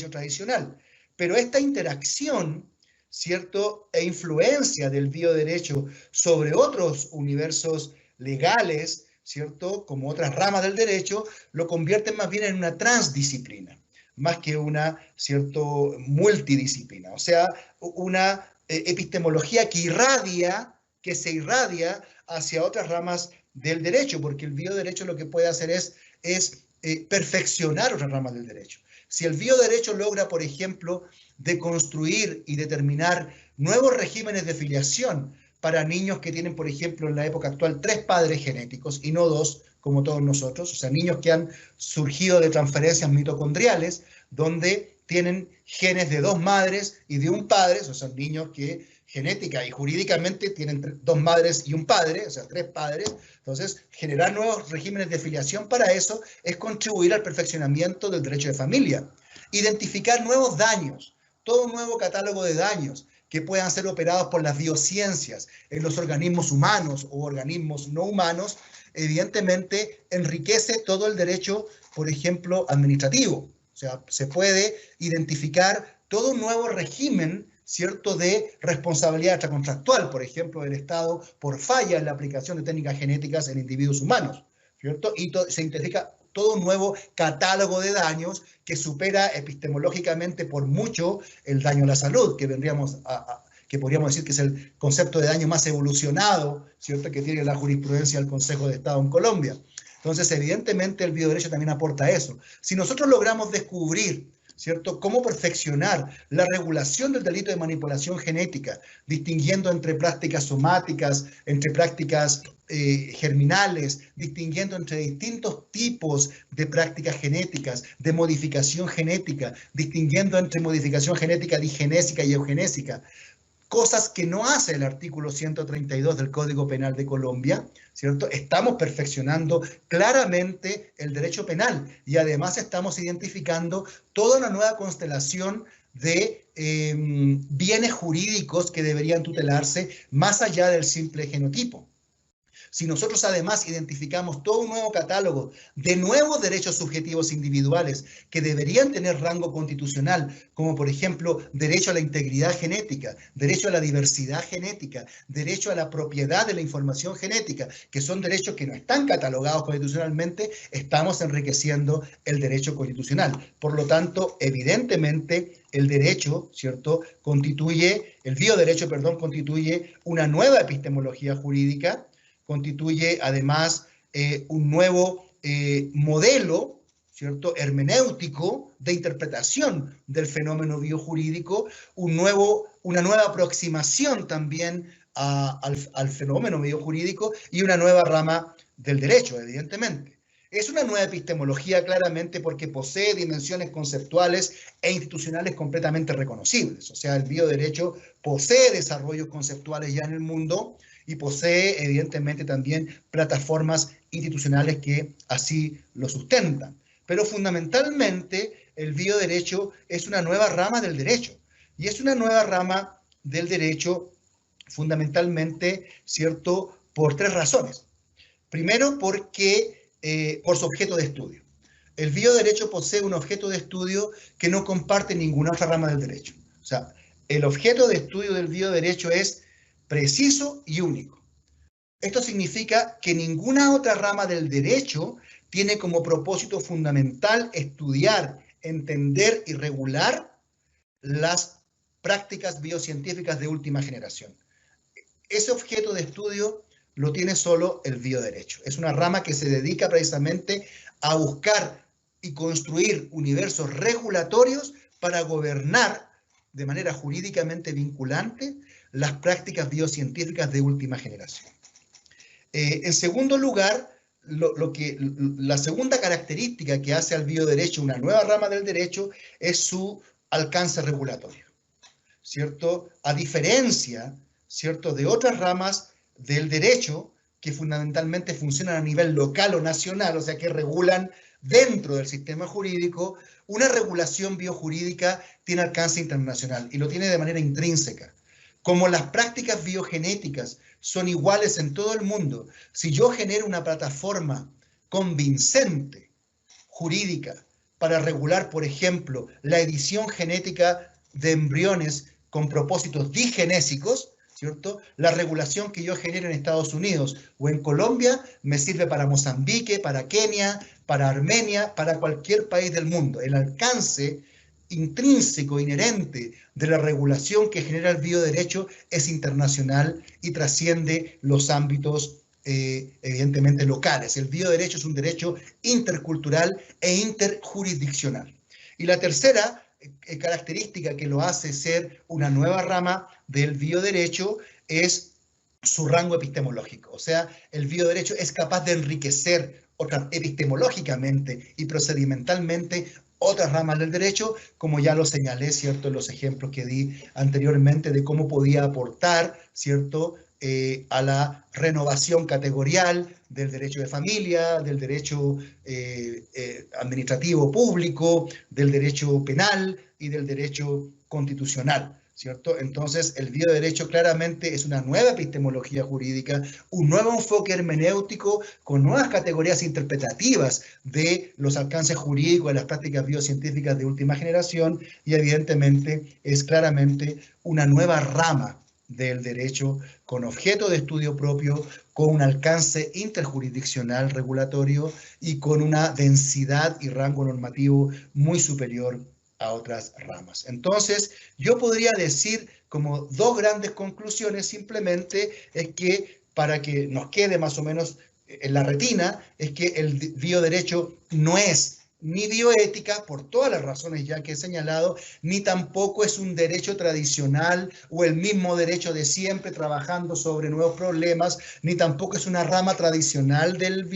tradicional. Pero esta interacción, ¿cierto?, e influencia del bioderecho sobre otros universos legales, ¿cierto?, como otras ramas del derecho, lo convierten más bien en una transdisciplina, más que una, ¿cierto?, multidisciplina. O sea, una epistemología que se irradia hacia otras ramas del derecho, porque el bioderecho lo que puede hacer es perfeccionar otras ramas del derecho. Si el bioderecho logra, por ejemplo, deconstruir y determinar nuevos regímenes de filiación para niños que tienen, por ejemplo, en la época actual, 3 padres genéticos y no 2, como todos nosotros, o sea, niños que han surgido de transferencias mitocondriales, donde tienen genes de 2 madres y de un padre, o sea, son niños que genética y jurídicamente tienen 2 madres y un padre, o sea, 3 padres. Entonces, generar nuevos regímenes de filiación para eso es contribuir al perfeccionamiento del derecho de familia. Identificar nuevos daños, todo un nuevo catálogo de daños que puedan ser operados por las biociencias en los organismos humanos o organismos no humanos, evidentemente enriquece todo el derecho, por ejemplo, administrativo. O sea, se puede identificar todo un nuevo régimen, ¿cierto?, de responsabilidad extracontractual, por ejemplo, del Estado por falla en la aplicación de técnicas genéticas en individuos humanos, ¿cierto? Y se identifica todo un nuevo catálogo de daños que supera epistemológicamente por mucho el daño a la salud, que que podríamos decir que es el concepto de daño más evolucionado, ¿cierto?, que tiene la jurisprudencia del Consejo de Estado en Colombia. Entonces, evidentemente, el bioderecho también aporta eso. Si nosotros logramos descubrir, ¿cierto?, cómo perfeccionar la regulación del delito de manipulación genética, distinguiendo entre prácticas somáticas, entre prácticas germinales, distinguiendo entre distintos tipos de prácticas genéticas, de modificación genética, distinguiendo entre modificación genética digenésica y eugenésica, cosas que no hace el artículo 132 del Código Penal de Colombia, ¿cierto? Estamos perfeccionando claramente el derecho penal y además estamos identificando toda una nueva constelación de bienes jurídicos que deberían tutelarse más allá del simple genotipo. Si nosotros además identificamos todo un nuevo catálogo de nuevos derechos subjetivos individuales que deberían tener rango constitucional, como por ejemplo derecho a la integridad genética, derecho a la diversidad genética, derecho a la propiedad de la información genética, que son derechos que no están catalogados constitucionalmente, estamos enriqueciendo el derecho constitucional. Por lo tanto, evidentemente, el derecho, ¿cierto?, el bioderecho, perdón, constituye una nueva epistemología jurídica, constituye además un nuevo modelo, ¿cierto?, hermenéutico de interpretación del fenómeno biojurídico, una nueva aproximación también al fenómeno biojurídico y una nueva rama del derecho, evidentemente. Es una nueva epistemología claramente porque posee dimensiones conceptuales e institucionales completamente reconocibles. O sea, el bioderecho posee desarrollos conceptuales ya en el mundo y posee evidentemente también plataformas institucionales que así lo sustentan. Pero fundamentalmente el bioderecho es una nueva rama del derecho y es una nueva rama del derecho fundamentalmente, ¿cierto?, por tres razones. Primero, porque por su objeto de estudio. El bioderecho posee un objeto de estudio que no comparte ninguna otra rama del derecho. O sea, el objeto de estudio del bioderecho es preciso y único. Esto significa que ninguna otra rama del derecho tiene como propósito fundamental estudiar, entender y regular las prácticas biocientíficas de última generación. Ese objeto de estudio lo tiene solo el bioderecho. Es una rama que se dedica precisamente a buscar y construir universos regulatorios para gobernar de manera jurídicamente vinculante las prácticas biocientíficas de última generación. En segundo lugar, la segunda característica que hace al bioderecho una nueva rama del derecho es su alcance regulatorio, ¿cierto? A diferencia, ¿cierto?, de otras ramas del derecho que fundamentalmente funcionan a nivel local o nacional, o sea, que regulan dentro del sistema jurídico, una regulación biojurídica tiene alcance internacional y lo tiene de manera intrínseca. Como las prácticas biogenéticas son iguales en todo el mundo, si yo genero una plataforma convincente, jurídica, para regular, por ejemplo, la edición genética de embriones con propósitos digenésicos, ¿cierto?, la regulación que yo genero en Estados Unidos o en Colombia me sirve para Mozambique, para Kenia, para Armenia, para cualquier país del mundo. El alcance intrínseco, inherente de la regulación que genera el bioderecho es internacional y trasciende los ámbitos evidentemente locales. El bioderecho es un derecho intercultural e interjurisdiccional. Y la tercera característica que lo hace ser una nueva rama del bioderecho es su rango epistemológico. O sea, el bioderecho es capaz de enriquecer epistemológicamente y procedimentalmente otras ramas del derecho, como ya lo señalé, ¿cierto?, en los ejemplos que di anteriormente de cómo podía aportar, ¿cierto?, a la renovación categorial del derecho de familia, del derecho administrativo público, del derecho penal y del derecho constitucional, ¿cierto? Entonces, el bioderecho claramente es una nueva epistemología jurídica, un nuevo enfoque hermenéutico con nuevas categorías interpretativas de los alcances jurídicos de las prácticas biocientíficas de última generación y evidentemente es claramente una nueva rama del derecho con objeto de estudio propio, con un alcance interjurisdiccional regulatorio y con una densidad y rango normativo muy superior a otras ramas. Entonces, yo podría decir como dos grandes conclusiones simplemente es que para que nos quede más o menos en la retina, es que el bioderecho no es ni bioética, por todas las razones ya que he señalado, ni tampoco es un derecho tradicional o el mismo derecho de siempre trabajando sobre nuevos problemas, ni tampoco es una rama tradicional del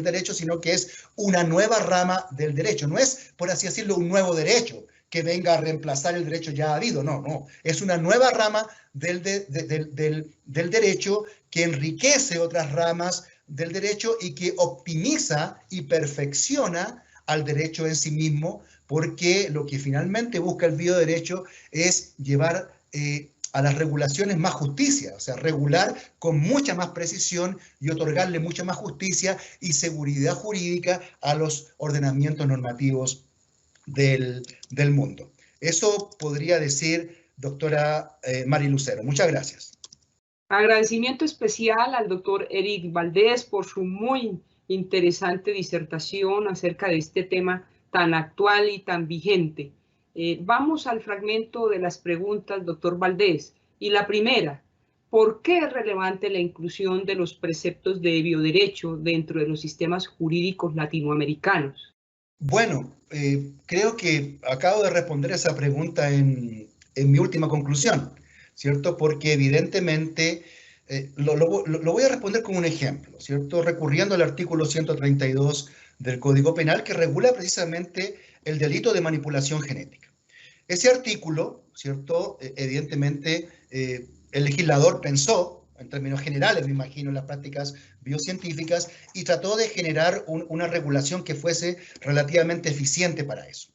derecho, sino que es una nueva rama del derecho. No es, por así decirlo, un nuevo derecho que venga a reemplazar el derecho ya habido, no. Es una nueva rama del derecho que enriquece otras ramas del derecho y que optimiza y perfecciona al derecho en sí mismo, porque lo que finalmente busca el bioderecho es llevar a las regulaciones más justicia, o sea, regular con mucha más precisión y otorgarle mucha más justicia y seguridad jurídica a los ordenamientos normativos del mundo. Eso podría decir, doctora Mari Lucero. Muchas gracias. Agradecimiento especial al doctor Eric Valdés por su muy interesante disertación acerca de este tema tan actual y tan vigente. Vamos al fragmento de las preguntas, doctor Valdés. Y la primera, ¿por qué es relevante la inclusión de los preceptos de bioderecho dentro de los sistemas jurídicos latinoamericanos? Bueno, creo que acabo de responder esa pregunta en mi última conclusión, ¿cierto? Porque evidentemente lo voy a responder con un ejemplo, ¿cierto? Recurriendo al artículo 132 del Código Penal que regula precisamente el delito de manipulación genética. Ese artículo, ¿cierto? Evidentemente el legislador pensó, en términos generales, me imagino, en las prácticas biocientíficas y trató de generar una regulación que fuese relativamente eficiente para eso.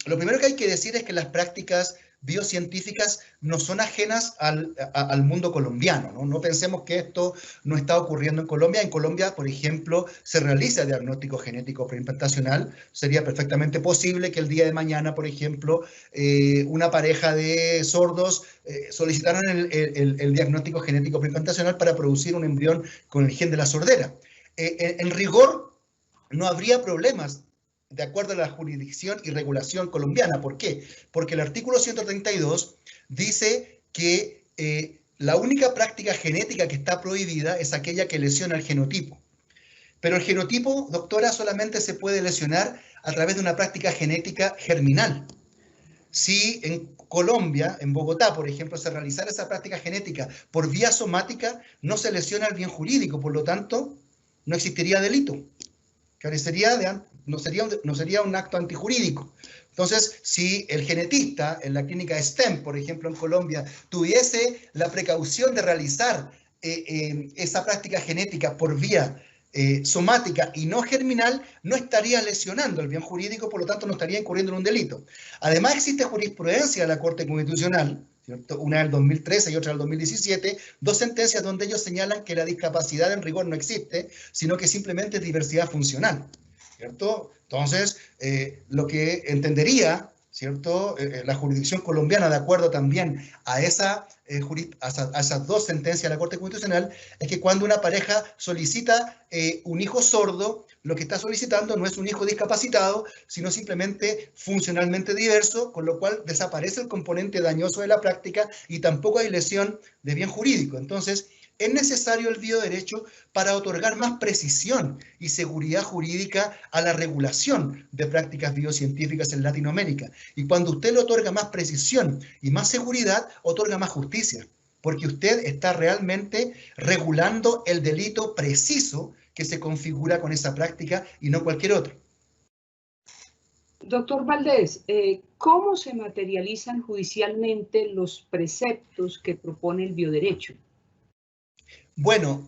Lo primero que hay que decir es que las prácticas biocientíficas no son ajenas al mundo colombiano, ¿no? No pensemos que esto no está ocurriendo en Colombia. En Colombia, por ejemplo, se realiza diagnóstico genético preimplantacional. Sería perfectamente posible que el día de mañana, por ejemplo, una pareja de sordos solicitaran el diagnóstico genético preimplantacional para producir un embrión con el gen de la sordera. En rigor, no habría problemas de acuerdo a la jurisdicción y regulación colombiana. ¿Por qué? Porque el artículo 132 dice que la única práctica genética que está prohibida es aquella que lesiona el genotipo. Pero el genotipo, doctora, solamente se puede lesionar a través de una práctica genética germinal. Si en Colombia, en Bogotá, por ejemplo, se realizara esa práctica genética por vía somática, no se lesiona el bien jurídico, por lo tanto, no existiría delito. Carecería de, no sería un acto antijurídico. Entonces, si el genetista en la clínica STEM, por ejemplo, en Colombia, tuviese la precaución de realizar esa práctica genética por vía somática y no germinal, no estaría lesionando el bien jurídico, por lo tanto no estaría incurriendo en un delito. Además existe jurisprudencia de la Corte Constitucional, ¿cierto? Una del 2013 y otra del 2017, dos sentencias donde ellos señalan que la discapacidad en rigor no existe, sino que simplemente es diversidad funcional, ¿cierto? Entonces, lo que entendería, ¿cierto? La jurisdicción colombiana, de acuerdo también a esas dos sentencias de la Corte Constitucional, es que cuando una pareja solicita un hijo sordo, lo que está solicitando no es un hijo discapacitado, sino simplemente funcionalmente diverso, con lo cual desaparece el componente dañoso de la práctica y tampoco hay lesión de bien jurídico. Entonces, es necesario el bioderecho para otorgar más precisión y seguridad jurídica a la regulación de prácticas biocientíficas en Latinoamérica. Y cuando usted le otorga más precisión y más seguridad, otorga más justicia, porque usted está realmente regulando el delito preciso que se configura con esa práctica y no cualquier otro. Doctor Valdés, ¿cómo se materializan judicialmente los preceptos que propone el bioderecho? Bueno,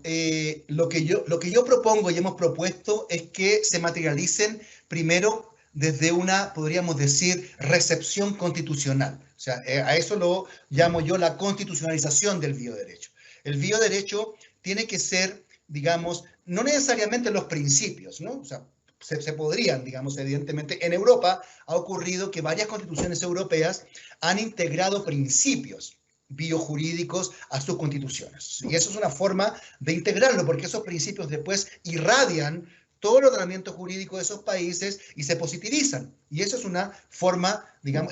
lo que yo propongo y hemos propuesto es que se materialicen primero desde una, podríamos decir, recepción constitucional. O sea, a eso lo llamo yo la constitucionalización del bioderecho. El bioderecho tiene que ser, digamos, no necesariamente los principios, ¿no? O sea, se podrían, digamos, evidentemente. En Europa ha ocurrido que varias constituciones europeas han integrado principios biojurídicos a sus constituciones. Y eso es una forma de integrarlo, porque esos principios después irradian todo el ordenamiento jurídico de esos países y se positivizan. Y eso es una forma, digamos,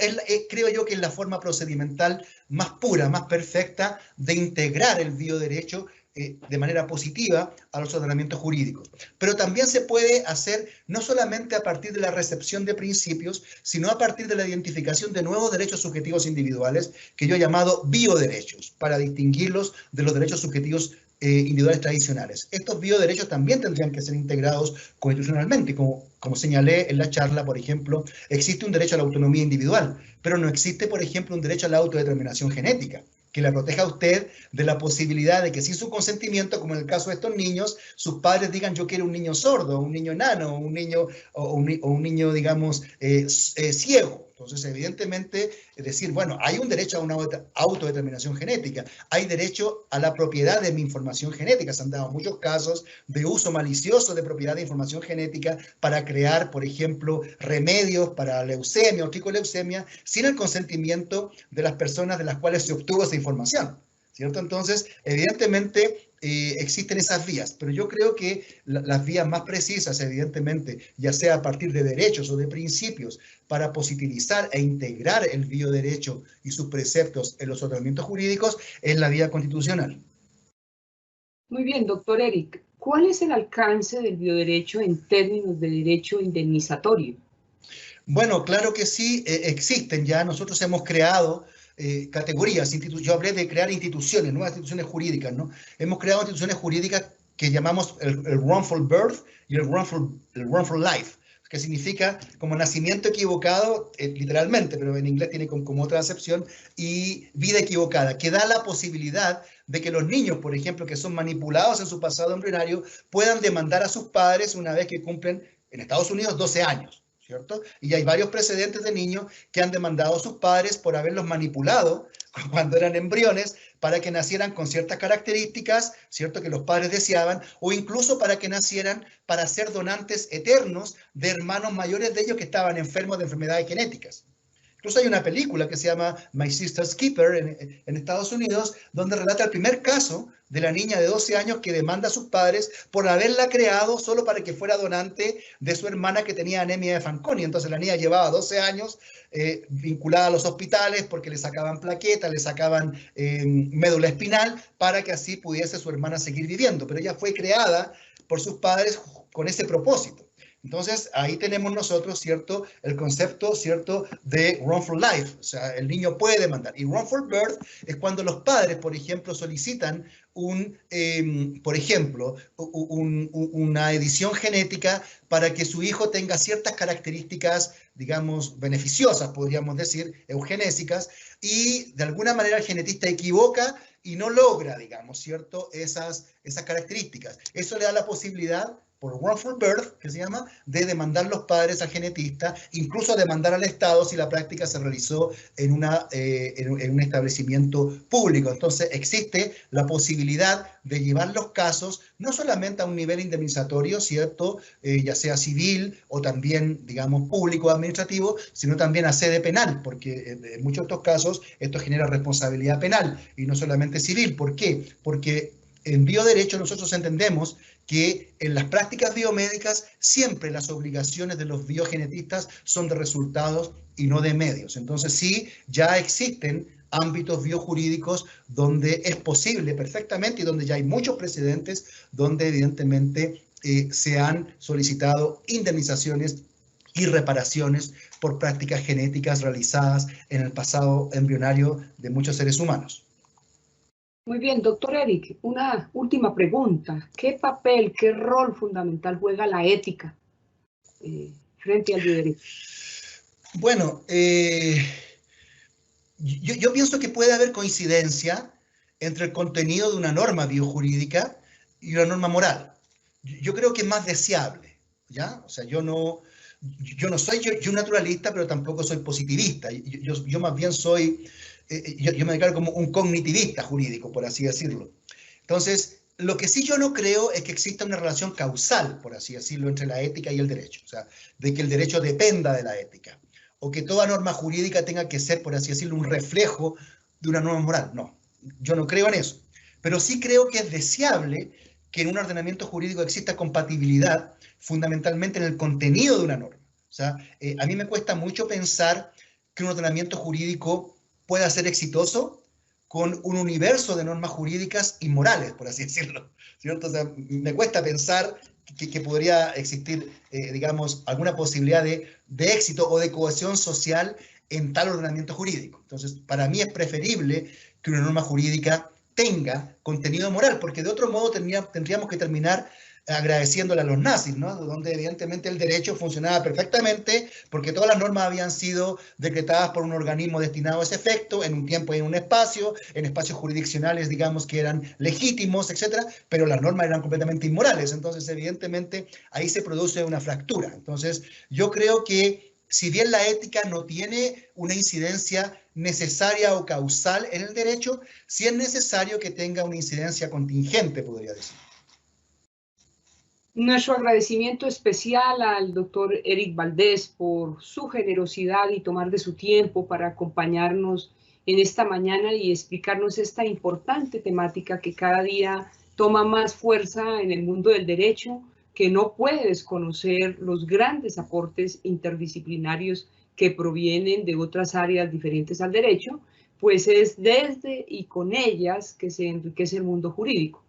creo yo que es la forma procedimental más pura, más perfecta de integrar el bioderecho de manera positiva a los ordenamientos jurídicos. Pero también se puede hacer no solamente a partir de la recepción de principios, sino a partir de la identificación de nuevos derechos subjetivos individuales que yo he llamado bioderechos, para distinguirlos de los derechos subjetivos individuales tradicionales. Estos bioderechos también tendrían que ser integrados constitucionalmente. Como señalé en la charla, por ejemplo, existe un derecho a la autonomía individual, pero no existe, por ejemplo, un derecho a la autodeterminación genética, que la proteja a usted de la posibilidad de que sin su consentimiento, como en el caso de estos niños, sus padres digan yo quiero un niño sordo, un niño enano, un niño digamos, ciego. Entonces, evidentemente, es decir, bueno, hay un derecho a una autodeterminación genética, hay derecho a la propiedad de mi información genética. Se han dado muchos casos de uso malicioso de propiedad de información genética para crear, por ejemplo, remedios para leucemia o tricoleucemia sin el consentimiento de las personas de las cuales se obtuvo esa información, ¿cierto? Entonces, evidentemente, existen esas vías, pero yo creo que las vías más precisas, evidentemente, ya sea a partir de derechos o de principios, para positivizar e integrar el bioderecho y sus preceptos en los ordenamientos jurídicos, es la vía constitucional. Muy bien, doctor Eric. ¿Cuál es el alcance del bioderecho en términos de derecho indemnizatorio? Bueno, claro que sí, existen ya. Nosotros hemos creado categorías. Yo hablé de crear instituciones, nuevas instituciones jurídicas, ¿no? Hemos creado instituciones jurídicas que llamamos el wrongful birth y el wrongful life, que significa como nacimiento equivocado, literalmente, pero en inglés tiene como otra acepción, y vida equivocada, que da la posibilidad de que los niños, por ejemplo, que son manipulados en su pasado embrionario, puedan demandar a sus padres una vez que cumplen, en Estados Unidos, 12 años. ¿Cierto? Y hay varios precedentes de niños que han demandado a sus padres por haberlos manipulado cuando eran embriones para que nacieran con ciertas características, ¿cierto? Que los padres deseaban, o incluso para que nacieran para ser donantes eternos de hermanos mayores de ellos que estaban enfermos de enfermedades genéticas. Incluso hay una película que se llama My Sister's Keeper en Estados Unidos, donde relata el primer caso de la niña de 12 años que demanda a sus padres por haberla creado solo para que fuera donante de su hermana que tenía anemia de Fanconi. Entonces la niña llevaba 12 años vinculada a los hospitales porque le sacaban plaquetas, le sacaban médula espinal para que así pudiese su hermana seguir viviendo. Pero ella fue creada por sus padres con ese propósito. Entonces, ahí tenemos nosotros, ¿cierto?, el concepto, ¿cierto?, de wrongful life, o sea, el niño puede demandar. Y wrongful birth es cuando los padres, por ejemplo, solicitan por ejemplo, una edición genética para que su hijo tenga ciertas características, digamos, beneficiosas, podríamos decir, eugenésicas, y de alguna manera el genetista equivoca y no logra, digamos, ¿cierto?, esas características. Eso le da la posibilidad, por wrongful birth, que se llama, de demandar los padres al genetista, incluso demandar al Estado si la práctica se realizó en un establecimiento público. Entonces existe la posibilidad de llevar los casos no solamente a un nivel indemnizatorio, ¿cierto?, ya sea civil o también, digamos, público o administrativo, sino también a sede penal, porque en muchos de estos casos esto genera responsabilidad penal y no solamente civil. ¿Por qué? Porque en bioderecho nosotros entendemos que en las prácticas biomédicas siempre las obligaciones de los biogenetistas son de resultados y no de medios. Entonces sí, ya existen ámbitos biojurídicos donde es posible perfectamente y donde ya hay muchos precedentes donde evidentemente se han solicitado indemnizaciones y reparaciones por prácticas genéticas realizadas en el pasado embrionario de muchos seres humanos. Muy bien, doctor Eric, una última pregunta. ¿Qué papel, qué rol fundamental juega la ética frente al bioderecho? Bueno, yo pienso que puede haber coincidencia entre el contenido de una norma biojurídica y una norma moral. Yo creo que es más deseable, ¿ya? O sea, yo no yo no soy yo naturalista, pero tampoco soy positivista. Yo más bien soy, yo me declaro como un cognitivista jurídico, por así decirlo. Entonces, lo que sí yo no creo es que exista una relación causal, por así decirlo, entre la ética y el derecho. O sea, de que el derecho dependa de la ética. O que toda norma jurídica tenga que ser, por así decirlo, un reflejo de una norma moral. No, yo no creo en eso. Pero sí creo que es deseable que en un ordenamiento jurídico exista compatibilidad fundamentalmente en el contenido de una norma. O sea, a mí me cuesta mucho pensar que un ordenamiento jurídico pueda ser exitoso con un universo de normas jurídicas inmorales, por así decirlo, ¿cierto? O sea, me cuesta pensar que podría existir, digamos, alguna posibilidad de éxito o de cohesión social en tal ordenamiento jurídico. Entonces, para mí es preferible que una norma jurídica tenga contenido moral, porque de otro modo tendríamos que terminar agradeciéndole a los nazis, ¿no? Donde evidentemente el derecho funcionaba perfectamente porque todas las normas habían sido decretadas por un organismo destinado a ese efecto, en un tiempo y en un espacio, en espacios jurisdiccionales, digamos, que eran legítimos, etcétera, pero las normas eran completamente inmorales. Entonces, evidentemente, ahí se produce una fractura. Entonces, yo creo que si bien la ética no tiene una incidencia necesaria o causal en el derecho, sí es necesario que tenga una incidencia contingente, podría decir. Nuestro agradecimiento especial al doctor Eric Valdés por su generosidad y tomar de su tiempo para acompañarnos en esta mañana y explicarnos esta importante temática que cada día toma más fuerza en el mundo del derecho, que no puede desconocer los grandes aportes interdisciplinarios que provienen de otras áreas diferentes al derecho, pues es desde y con ellas que se enriquece el mundo jurídico.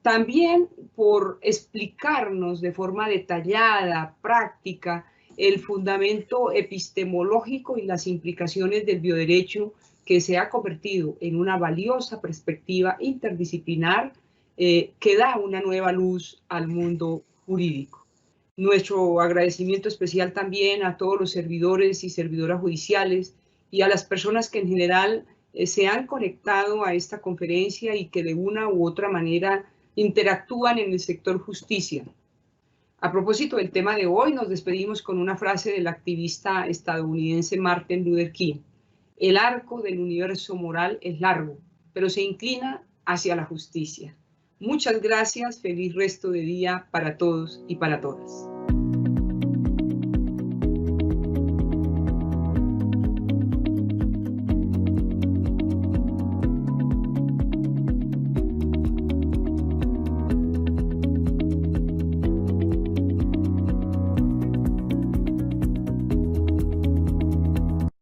También por explicarnos de forma detallada, práctica, el fundamento epistemológico y las implicaciones del bioderecho, que se ha convertido en una valiosa perspectiva interdisciplinar que da una nueva luz al mundo jurídico. Nuestro agradecimiento especial también a todos los servidores y servidoras judiciales y a las personas que en general se han conectado a esta conferencia y que de una u otra manera interactúan en el sector justicia. A propósito del tema de hoy, nos despedimos con una frase del activista estadounidense Martin Luther King. El arco del universo moral es largo, pero se inclina hacia la justicia. Muchas gracias, feliz resto de día para todos y para todas.